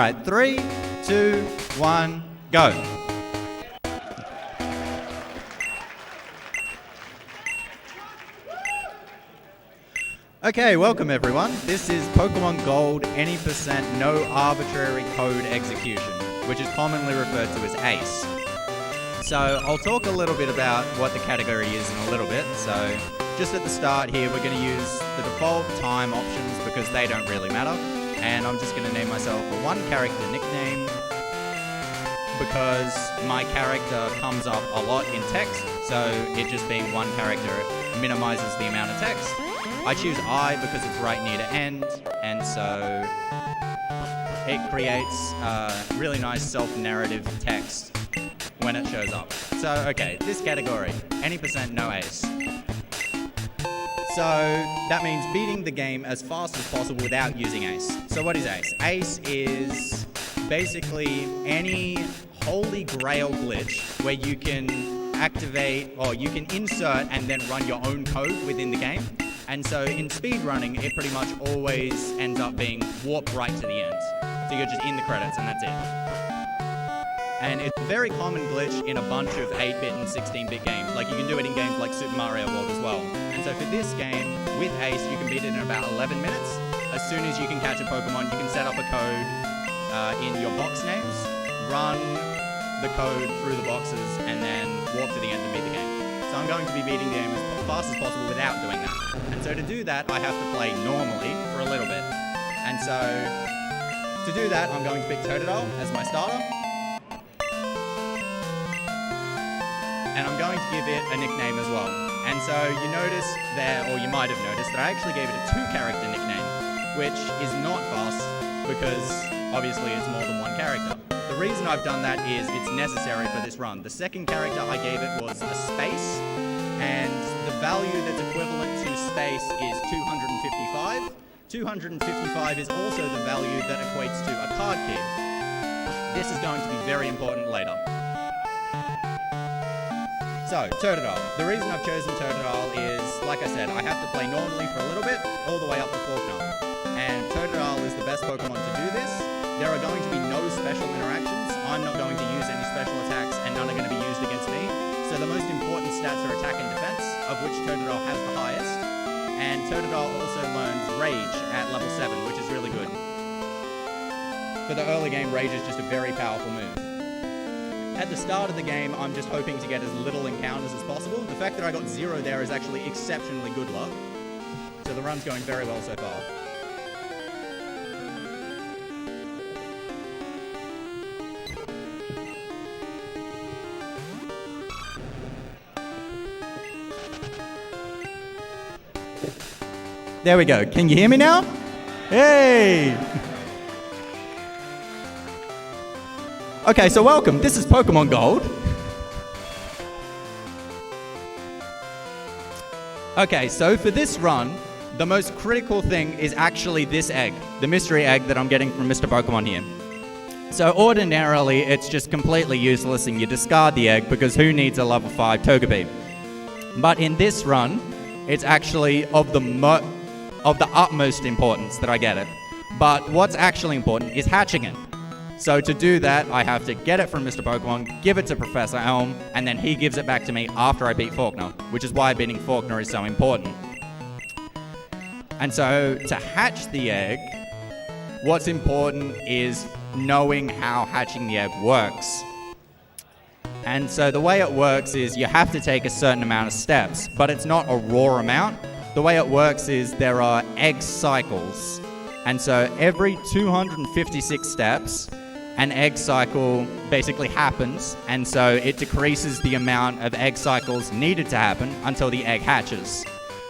right, 3, 2, 1, go. Okay, welcome everyone. This is Pokemon Gold any percent no arbitrary code execution, which is commonly referred to as ACE. So I'll talk a little bit about what the category is in a little bit. So just at the start here, we're going to use the default time options because they don't really matter. And I'm just going to name myself a one character nickname because my character comes up a lot in text. So it just being one character minimizes the amount of text. I choose I because it's right near to end, and so it creates really nice self-narrative text when it shows up. So, okay, this category, any percent no ace. So that means beating the game as fast as possible without using ace. So what is ace? Ace is basically any holy grail glitch where you can activate, or you can insert and then run your own code within the game. And so in speedrunning, it pretty much always ends up being warp right to the end. So you're just in the credits and that's it. And it's a very common glitch in a bunch of 8-bit and 16-bit games. Like you can do it in games like Super Mario World as well. And so for this game, with Ace, you can beat it in about 11 minutes. As soon as you can catch a Pokemon, you can set up a code in your box names, run the code through the boxes, and then warp to the end to beat the game. So I'm going to be beating the game as fast as possible without doing that. And so to do that, I have to play normally for a little bit. And so to do that, I'm going to pick Totodile as my starter. And I'm going to give it a nickname as well. And so you notice there, or you might have noticed, that I actually gave it a 2-character nickname, which is not fast because obviously it's more than one character. The reason I've done that is it's necessary for this run. The second character I gave it was a space, and the value that's equivalent to space is 255. 255 is also the value that equates to a card key. This is going to be very important later. So, Totodile. The reason I've chosen Totodile is, like I said, I have to play normally for a little bit, all the way up to Faulkner. And Totodile is the best Pokemon to do this. There are going to be no special interactions. I'm not going to use any special attacks, and none are going to be used against me. So the most important stats are attack and defense, of which Totodile has the highest. And Totodile also learns Rage at level 7, which is really good. For the early game, Rage is just a very powerful move. At the start of the game, I'm just hoping to get as little encounters as possible. The fact that I got 0 there is actually exceptionally good luck. So the run's going very well so far. There we go. Can you hear me now? Hey! Okay, so welcome. This is Pokemon Gold. Okay, so for this run, the most critical thing is actually this egg, the mystery egg that I'm getting from Mr. Pokemon here. So ordinarily, it's just completely useless and you discard the egg because who needs a level 5 Togepi? But in this run, it's actually of the utmost importance that I get it. But what's actually important is hatching it. So to do that, I have to get it from Mr. Pokemon, give it to Professor Elm, and then he gives it back to me after I beat Faulkner, which is why beating Faulkner is so important. And so to hatch the egg, what's important is knowing how hatching the egg works. And so the way it works is you have to take a certain amount of steps, but it's not a raw amount. The way it works is there are egg cycles. And so every 256 steps, an egg cycle basically happens, and so it decreases the amount of egg cycles needed to happen until the egg hatches.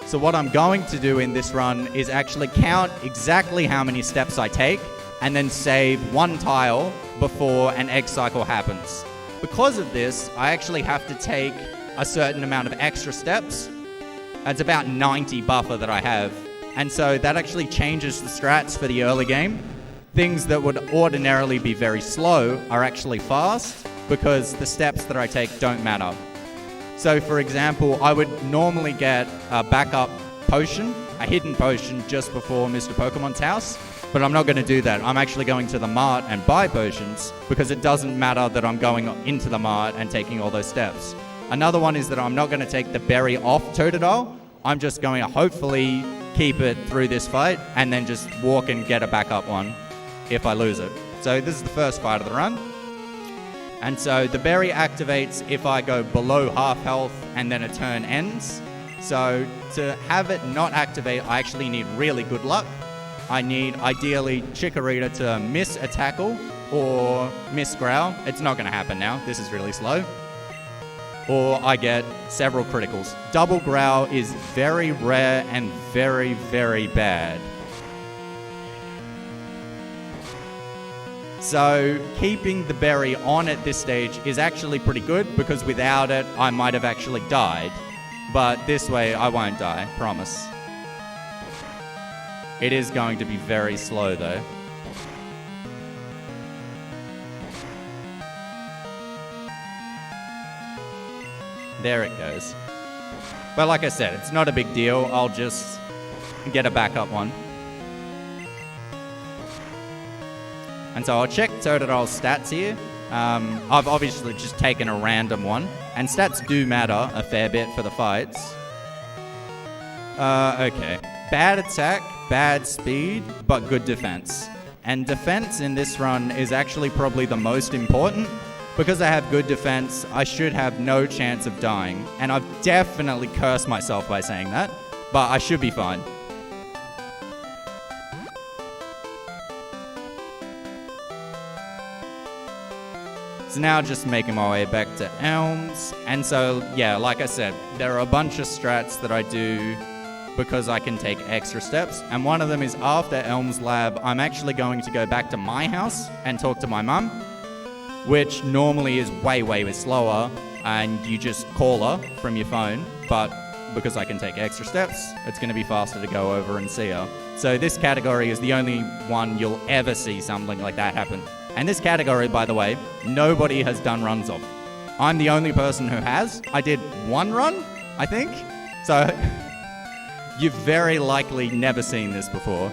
So what I'm going to do in this run is actually count exactly how many steps I take, and then save one tile before an egg cycle happens. Because of this, I actually have to take a certain amount of extra steps. It's about 90 buffer that I have. And so that actually changes the strats for the early game. Things that would ordinarily be very slow are actually fast because the steps that I take don't matter. So for example, I would normally get a backup potion, a hidden potion just before Mr. Pokemon's house. But I'm not going to do that. I'm actually going to the mart and buy potions because it doesn't matter that I'm going into the mart and taking all those steps. Another one is that I'm not going to take the berry off Totodile. I'm just going to hopefully keep it through this fight and then just walk and get a backup one if I lose it. So this is the first fight of the run. And so the berry activates if I go below half health and then a turn ends. So to have it not activate, I actually need really good luck. I need, ideally, Chikorita to miss a tackle or miss growl. It's not going to happen now. This is really slow. Or I get several criticals. Double growl is very rare and very, very bad. So keeping the berry on at this stage is actually pretty good because without it, I might have actually died. But this way, I won't die, promise. It is going to be very slow though. There it goes. But like I said, it's not a big deal. I'll just get a backup one. And so I'll check Totodile Stats here. I've obviously just taken a random one. And stats do matter a fair bit for the fights. Okay. Bad attack, bad speed, but good defense. And defense in this run is actually probably the most important. Because I have good defense, I should have no chance of dying. And I've definitely cursed myself by saying that. But I should be fine. So now just making my way back to Elms. And so, yeah, like I said, there are a bunch of strats that I do because I can take extra steps. And one of them is after Elms Lab, I'm actually going to go back to my house and talk to my mum, which normally is way, way slower. And you just call her from your phone. But because I can take extra steps, it's going to be faster to go over and see her. So this category is the only one you'll ever see something like that happen. And this category, by the way, nobody has done runs of. I'm the only person who has. I did one run, I think. So you've very likely never seen this before.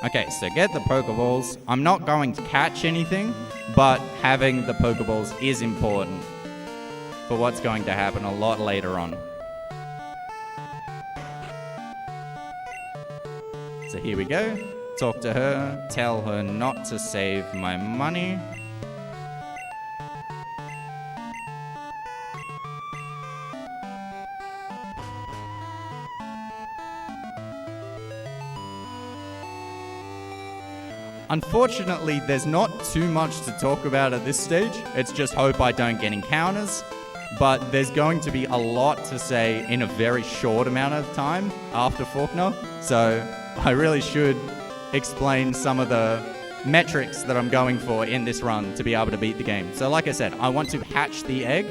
Okay, so get the Pokeballs. I'm not going to catch anything, but having the Pokeballs is important for what's going to happen a lot later on. So here we go. Talk to her, tell her not to save my money. Unfortunately, there's not too much to talk about at this stage. It's just hope I don't get encounters. But there's going to be a lot to say in a very short amount of time after Faulkner. So I really should explain some of the metrics that I'm going for in this run to be able to beat the game. So like I said, I want to hatch the egg.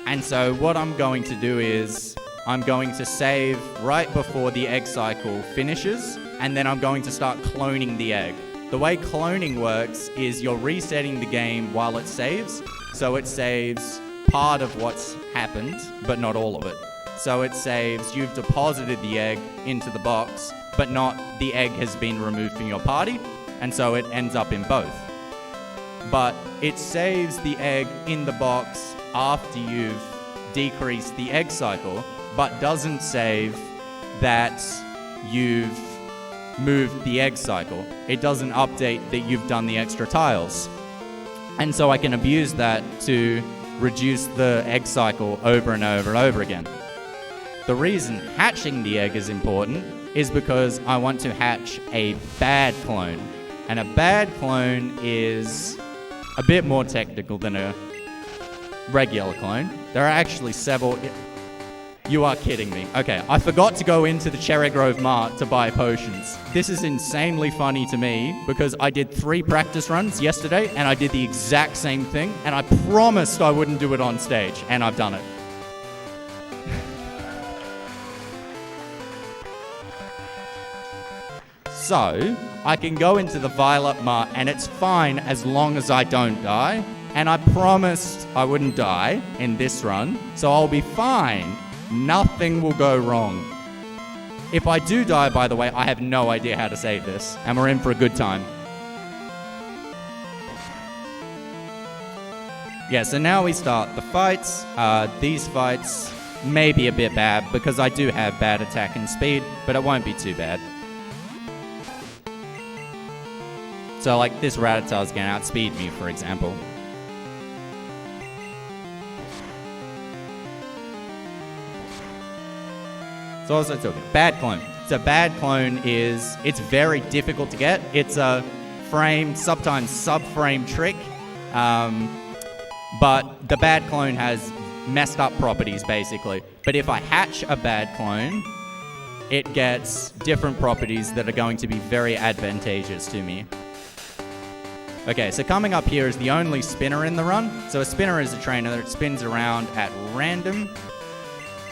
And so what I'm going to do is I'm going to save right before the egg cycle finishes, and then I'm going to start cloning the egg. The way cloning works is you're resetting the game while it saves, so it saves part of what's happened, but not all of it. So it saves you've deposited the egg into the box, but not the egg has been removed from your party, and so it ends up in both. But it saves the egg in the box after you've decreased the egg cycle, but doesn't save that you've moved the egg cycle. It doesn't update that you've done the extra tiles. And so I can abuse that to reduce the egg cycle over and over and over again. The reason hatching the egg is important is because I want to hatch a bad clone. And a bad clone is a bit more technical than a regular clone. There are actually several... You are kidding me. Okay, I forgot to go into the Cherry Grove Mart to buy potions. This is insanely funny to me because I did 3 practice runs yesterday and I did the exact same thing and I promised I wouldn't do it on stage and I've done it. So I can go into the violet mart and it's fine as long as I don't die. And I promised I wouldn't die in this run, so I'll be fine. Nothing will go wrong. If I do die, by the way, I have no idea how to save this, and we're in for a good time. Yeah, so now we start the fights. These fights may be a bit bad because I do have bad attack and speed, but it won't be too bad. So like this Rattata's gonna outspeed me, for example. So also talking bad clone. So bad clone it's very difficult to get. It's a frame, sometimes sub-frame trick. But the bad clone has messed up properties, basically. But if I hatch a bad clone, it gets different properties that are going to be very advantageous to me. Okay, so coming up here is the only spinner in the run. So a spinner is a trainer that spins around at random.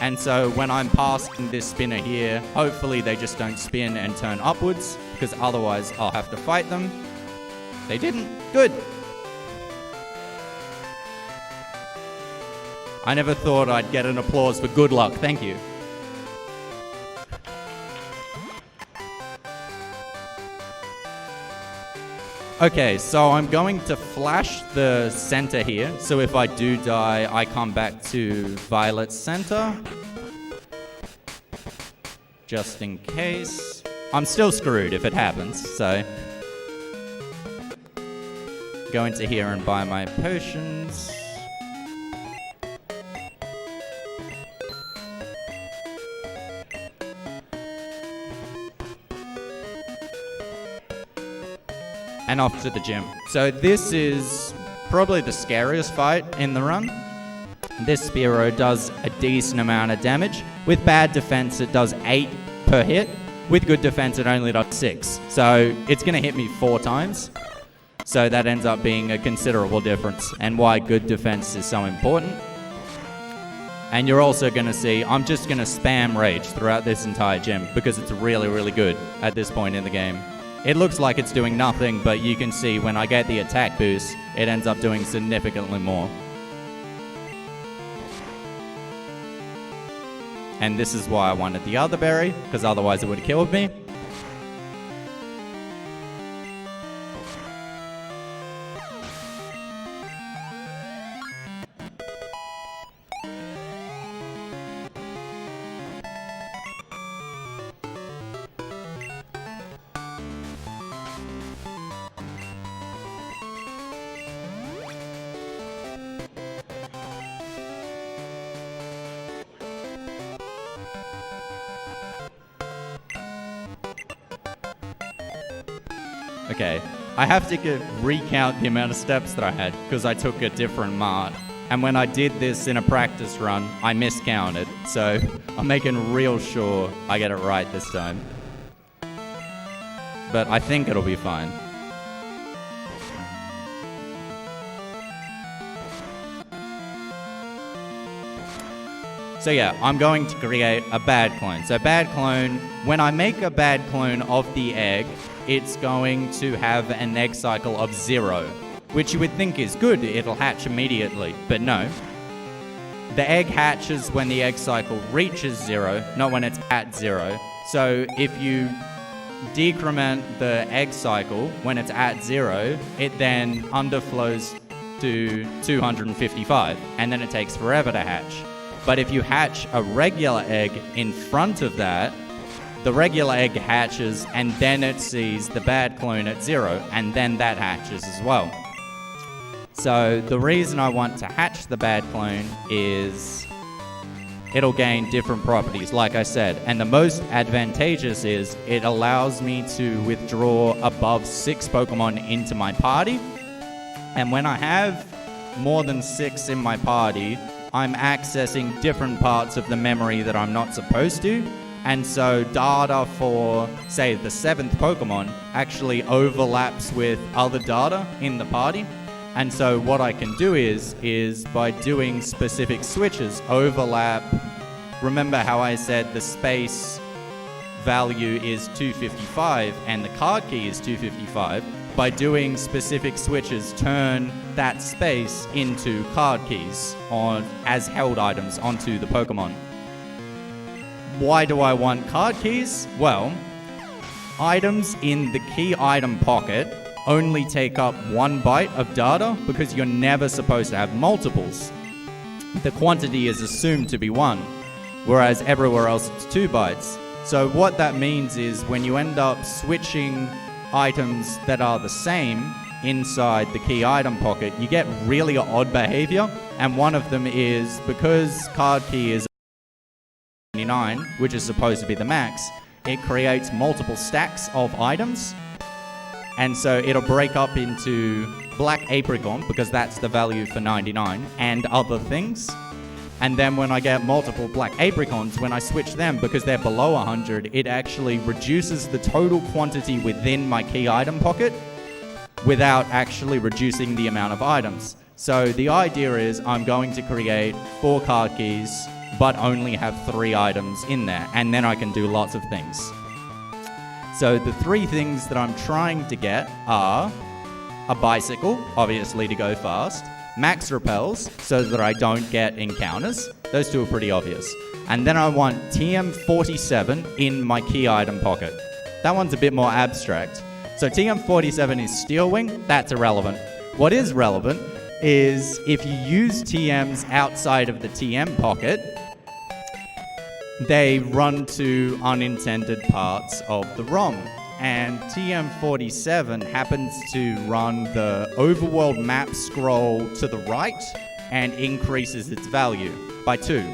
And so when I'm passing this spinner here, hopefully they just don't spin and turn upwards, because otherwise I'll have to fight them. They didn't. Good. I never thought I'd get an applause for good luck. Thank you. Okay, so I'm going to flash the center here. So if I do die, I come back to violet center. Just in case. I'm still screwed if it happens, so. Go into here and buy my potions. And off to the gym. So this is probably the scariest fight in the run. This Spearow does a decent amount of damage. With bad defense, it does 8 per hit. With good defense, it only does 6. So it's gonna hit me 4 times. So that ends up being a considerable difference, and why good defense is so important. And you're also gonna see, I'm just gonna spam rage throughout this entire gym because it's really, really good at this point in the game. It looks like it's doing nothing, but you can see when I get the attack boost, it ends up doing significantly more. And this is why I wanted the other berry, because otherwise it would have killed me. Okay, I have to recount the amount of steps that I had because I took a different mart. And when I did this in a practice run, I miscounted. So I'm making real sure I get it right this time. But I think it'll be fine. So yeah, I'm going to create a bad clone. So bad clone, when I make a bad clone of the egg, it's going to have an egg cycle of 0, which you would think is good, it'll hatch immediately, but no. The egg hatches when the egg cycle reaches 0, not when it's at 0. So if you decrement the egg cycle when it's at 0, it then underflows to 255, and then it takes forever to hatch. But if you hatch a regular egg in front of that, the regular egg hatches and then it sees the bad clone at 0, and then that hatches as well. So the reason I want to hatch the bad clone is it'll gain different properties, like I said. And the most advantageous is it allows me to withdraw above 6 Pokemon into my party. And when I have more than 6 in my party, I'm accessing different parts of the memory that I'm not supposed to. And so data for, say, the 7th Pokemon actually overlaps with other data in the party. And so what I can do is by doing specific switches, overlap. Remember how I said the space value is 255 and the card key is 255, by doing specific switches, turn that space into card keys as held items onto the Pokemon. Why do I want card keys? Well, items in the key item pocket only take up 1 byte of data because you're never supposed to have multiples. The quantity is assumed to be 1, whereas everywhere else it's 2 bytes. So what that means is when you end up switching items that are the same inside the key item pocket, you get really odd behavior, and one of them is because card key is 99, which is supposed to be the max, it creates multiple stacks of items, and so it'll break up into black apricot because that's the value for 99 and other things. And then when I get multiple black apricons, when I switch them because they're below 100, it actually reduces the total quantity within my key item pocket without actually reducing the amount of items. So the idea is I'm going to create 4 card keys, but only have 3 items in there, and then I can do lots of things. So the 3 things that I'm trying to get are a bicycle, obviously to go fast, max repels, so that I don't get encounters. Those 2 are pretty obvious. And then I want TM47 in my key item pocket. That one's a bit more abstract. So TM47 is Steel Wing, that's irrelevant. What is relevant is if you use TMs outside of the TM pocket, they run to unintended parts of the ROM. And TM47 happens to run the overworld map scroll to the right and increases its value by 2.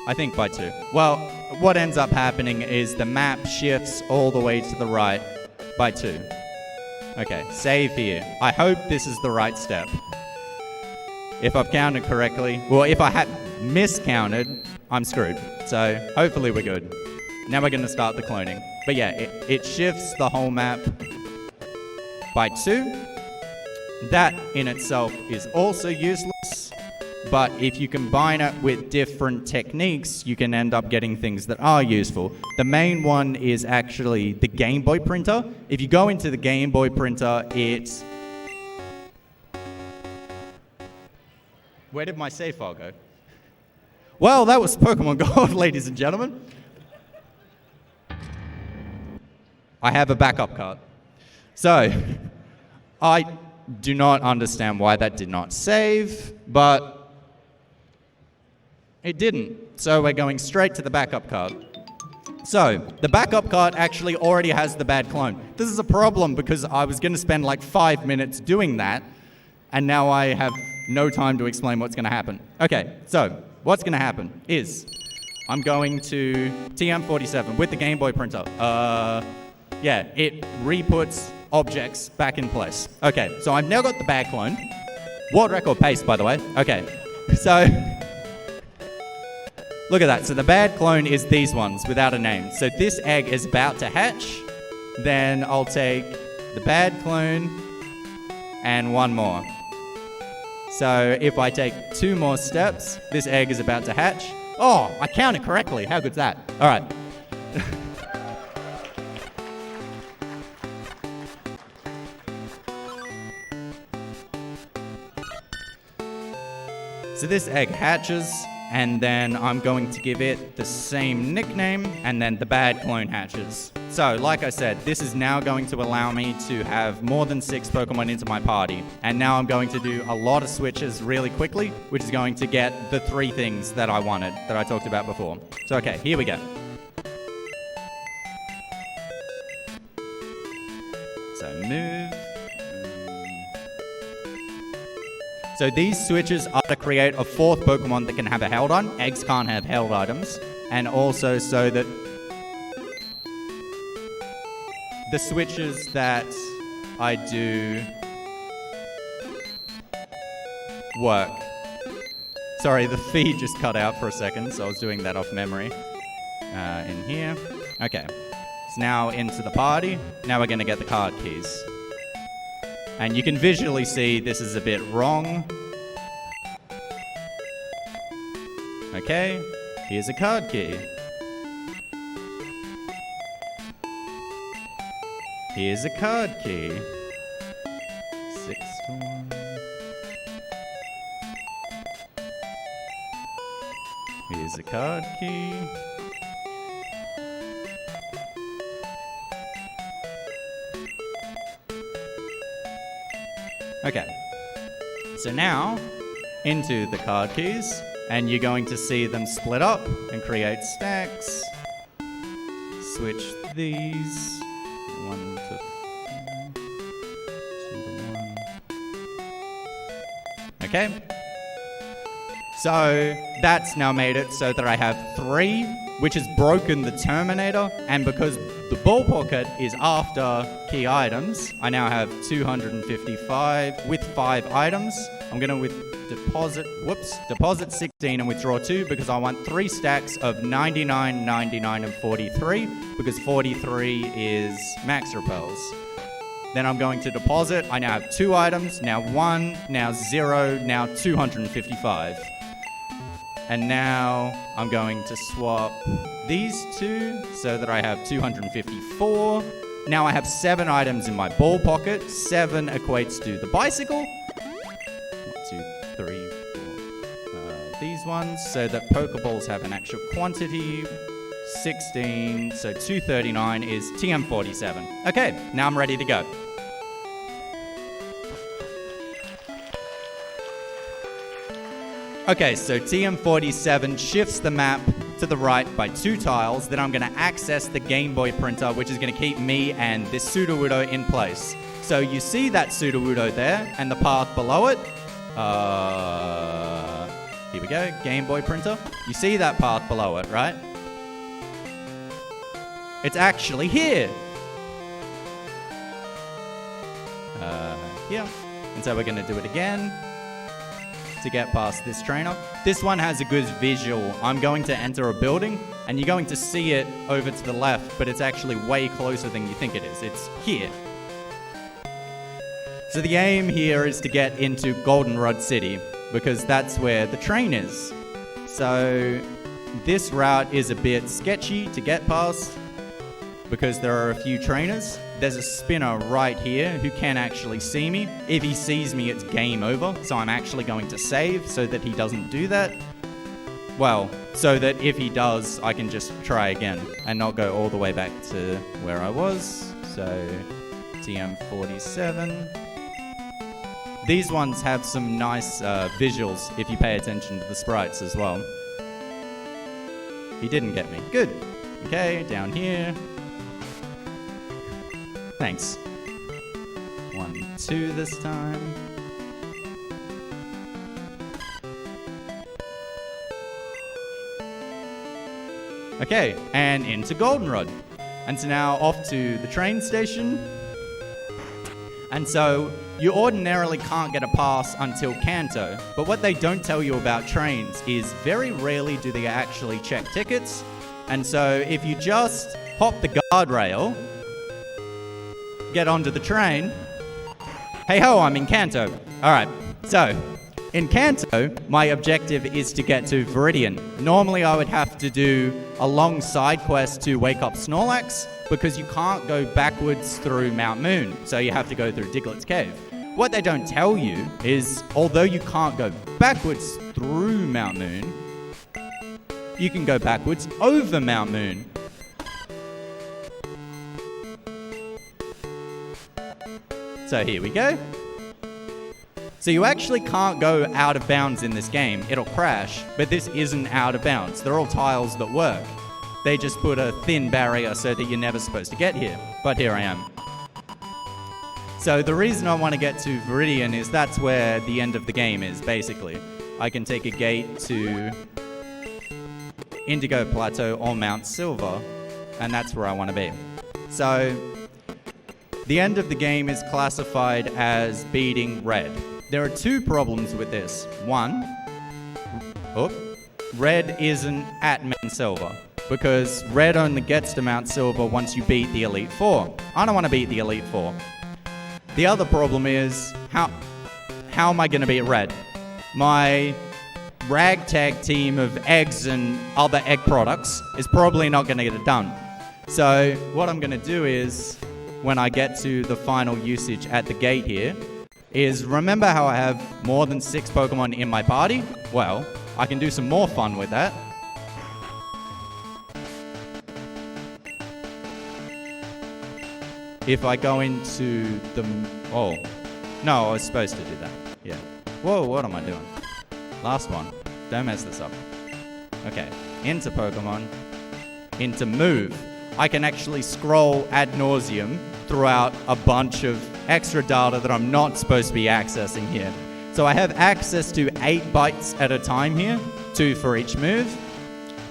I think by 2. Well, what ends up happening is the map shifts all the way to the right by 2. Okay, save here. I hope this is the right step. If I've counted correctly, well, if I had miscounted, I'm screwed. So hopefully we're good. Now we're going to start the cloning. But yeah, it shifts the whole map by 2. That in itself is also useless, but if you combine it with different techniques, you can end up getting things that are useful. The main one is actually the Game Boy printer. If you go into the Game Boy printer, it's... Where did my save file go? Well, that was Pokemon Gold, ladies and gentlemen. I have a backup card. So, I do not understand why that did not save, but it didn't. So we're going straight to the backup card. So, the backup card actually already has the bad clone. This is a problem because I was going to spend like 5 minutes doing that, and now I have no time to explain what's going to happen. Okay, so what's going to happen is I'm going to TM47 with the Game Boy printer. Yeah, it re-puts objects back in place. Okay, so I've now got the bad clone. World record pace, by the way. Okay, so look at that. So the bad clone is these ones without a name. So this egg is about to hatch. Then I'll take the bad clone and 1 more. So if I take 2 more steps, this egg is about to hatch. Oh, I counted correctly. How good's that? All right. So this egg hatches, and then I'm going to give it the same nickname, and then the bad clone hatches. So, like I said, this is now going to allow me to have more than 6 Pokemon into my party. And now I'm going to do a lot of switches really quickly, which is going to get the 3 things that I wanted, that I talked about before. So, okay, here we go. So, move. So these switches are to create a 4th Pokemon that can have a held item. Eggs can't have held items. And also so that the switches that I do work. Sorry, the feed just cut out for a second, so I was doing that off memory. In here. Okay. So now into the party. Now we're going to get the card keys. And you can visually see this is a bit wrong. Okay, here's a card key. Here's a card key. 6 to 1. Here's a card key. Okay. So now, into the card keys, and you're going to see them split up and create stacks. Switch these. 1 to 4, 2 to 1. Okay. So that's now made it so that I have 3, which has broken the Terminator, and because the ball pocket is after key items, I now have 255 with 5 items. I'm going to deposit 16 and withdraw 2 because I want 3 stacks of 99, 99, and 43 because 43 is max repels. Then I'm going to deposit. I now have 2 items, now 1, now 0, now 255. And now I'm going to swap these 2 so that I have 254. Now I have 7 items in my ball pocket. 7 equates to the bicycle. 1, 2, 3, 4. These ones, so that Pokeballs have an actual quantity. 16, so 239 is TM47. Okay, now I'm ready to go. Okay, so TM47 shifts the map to the right by 2 tiles. Then I'm going to access the Game Boy printer, which is going to keep me and this Sudowoodo in place. So you see that Sudowoodo there and the path below it. Here we go, Game Boy printer. You see that path below it, right? It's actually here. Here. And so we're going to do it again to get past this trainer. This one has a good visual. I'm going to enter a building and you're going to see it over to the left, but it's actually way closer than you think it is. It's here. So the aim here is to get into Goldenrod City because that's where the train is. So this route is a bit sketchy to get past because there are a few trainers. There's a spinner right here who can actually see me. If he sees me, it's game over. So I'm actually going to save so that he doesn't do that. Well, so that if he does, I can just try again and not go all the way back to where I was. So TM47. These ones have some nice visuals if you pay attention to the sprites as well. He didn't get me. Good. Okay, down here. Thanks. 1, 2 this time. Okay, and into Goldenrod. And so now off to the train station. And so you ordinarily can't get a pass until Kanto, but what they don't tell you about trains is very rarely do they actually check tickets. And so if you just hop the guardrail, get onto the train. Hey ho, I'm in Kanto. Alright, so in Kanto, my objective is to get to Viridian. Normally I would have to do a long side quest to wake up Snorlax, because you can't go backwards through Mount Moon, so you have to go through Diglett's Cave. What they don't tell you is, although you can't go backwards through Mount Moon, you can go backwards over Mount Moon. So here we go. So you actually can't go out of bounds in this game. It'll crash, but this isn't out of bounds. They're all tiles that work. They just put a thin barrier so that you're never supposed to get here. But here I am. So the reason I want to get to Viridian is that's where the end of the game is, basically. I can take a gate to Indigo Plateau or Mount Silver, and that's where I want to be. So the end of the game is classified as beating Red. There are 2 problems with this. 1, Red isn't at Mount Silver, because Red only gets to Mount Silver once you beat the Elite Four. I don't want to beat the Elite Four. The other problem is, how am I going to beat Red? My ragtag team of eggs and other egg products is probably not going to get it done. So what I'm going to do is when I get to the final usage at the gate here is, remember how I have more than 6 Pokemon in my party? Well, I can do some more fun with that. If I go into the... Oh, no, I was supposed to do that. Yeah. Whoa, what am I doing? Last one. Don't mess this up. Okay, into Pokemon, into move. I can actually scroll ad nauseum throughout a bunch of extra data that I'm not supposed to be accessing here. So I have access to 8 bytes at a time here, 2 for each move.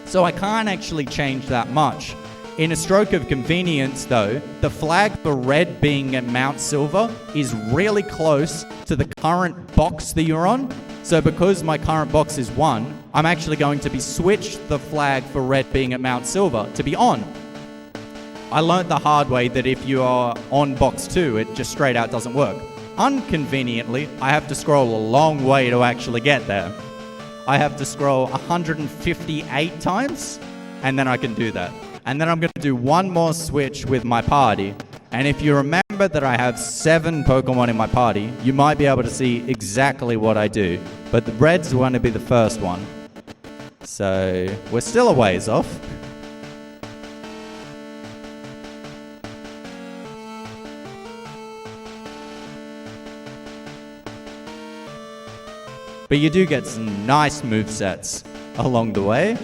So I can't actually change that much. In a stroke of convenience though, the flag for red being at Mount Silver is really close to the current box that you're on. So because my current box is 1, I'm actually going to be switched the flag for red being at Mount Silver to be on. I learned the hard way that if you are on box 2, it just straight out doesn't work. Unconveniently, I have to scroll a long way to actually get there. I have to scroll 158 times, and then I can do that. And then I'm going to do one more switch with my party. And if you remember that I have 7 Pokemon in my party, you might be able to see exactly what I do. But the red's going to be the first one. So we're still a ways off. But you do get some nice movesets along the way.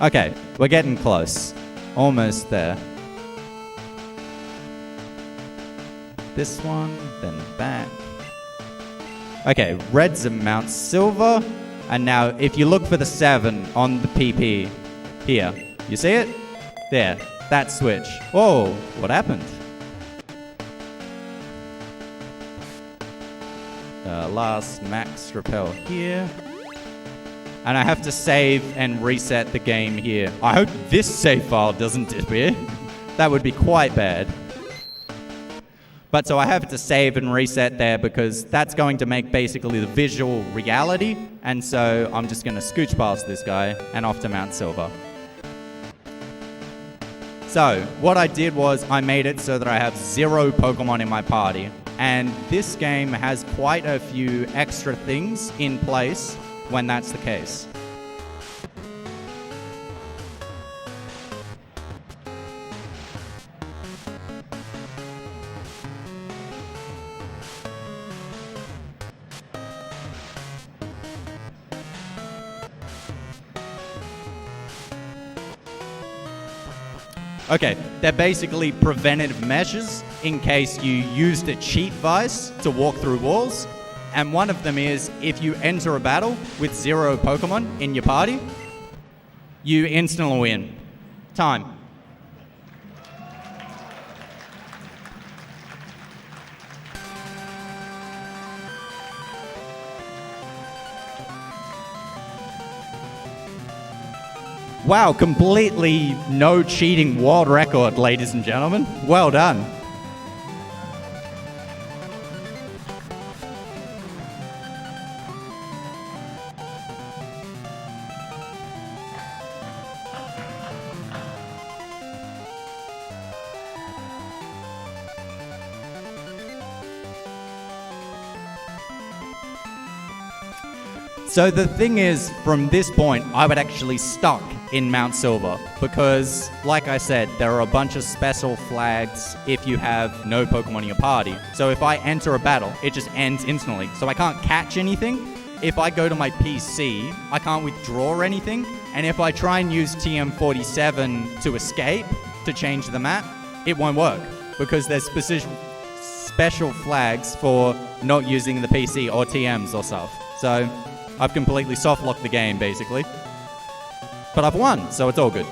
Okay, we're getting close. Almost there. This one, then back. Okay, red's at Mount Silver. And now, if you look for the 7 on the PP here, you see it? There, that switch. Whoa, what happened? Last max repel here. And I have to save and reset the game here. I hope this save file doesn't disappear. That would be quite bad. But so I have to save and reset there because that's going to make basically the visual reality. And so I'm just going to scooch past this guy and off to Mount Silver. So what I did was I made it so that I have 0 Pokemon in my party. And this game has quite a few extra things in place when that's the case. Okay, they're basically preventative measures in case you used a cheat device to walk through walls. And one of them is, if you enter a battle with 0 Pokemon in your party, you instantly win. Time. Wow, completely no cheating world record, ladies and gentlemen. Well done. So the thing is, from this point, I would actually stuck in Mount Silver because, like I said, there are a bunch of special flags if you have no Pokemon in your party. So if I enter a battle, it just ends instantly. So I can't catch anything. If I go to my PC, I can't withdraw anything. And if I try and use TM47 to escape, to change the map, it won't work because there's special flags for not using the PC or TMs or stuff. So I've completely soft-locked the game, basically. But I've won, so it's all good.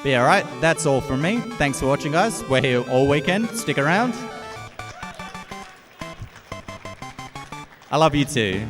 But yeah, alright, that's all from me. Thanks for watching, guys. We're here all weekend. Stick around. I love you too.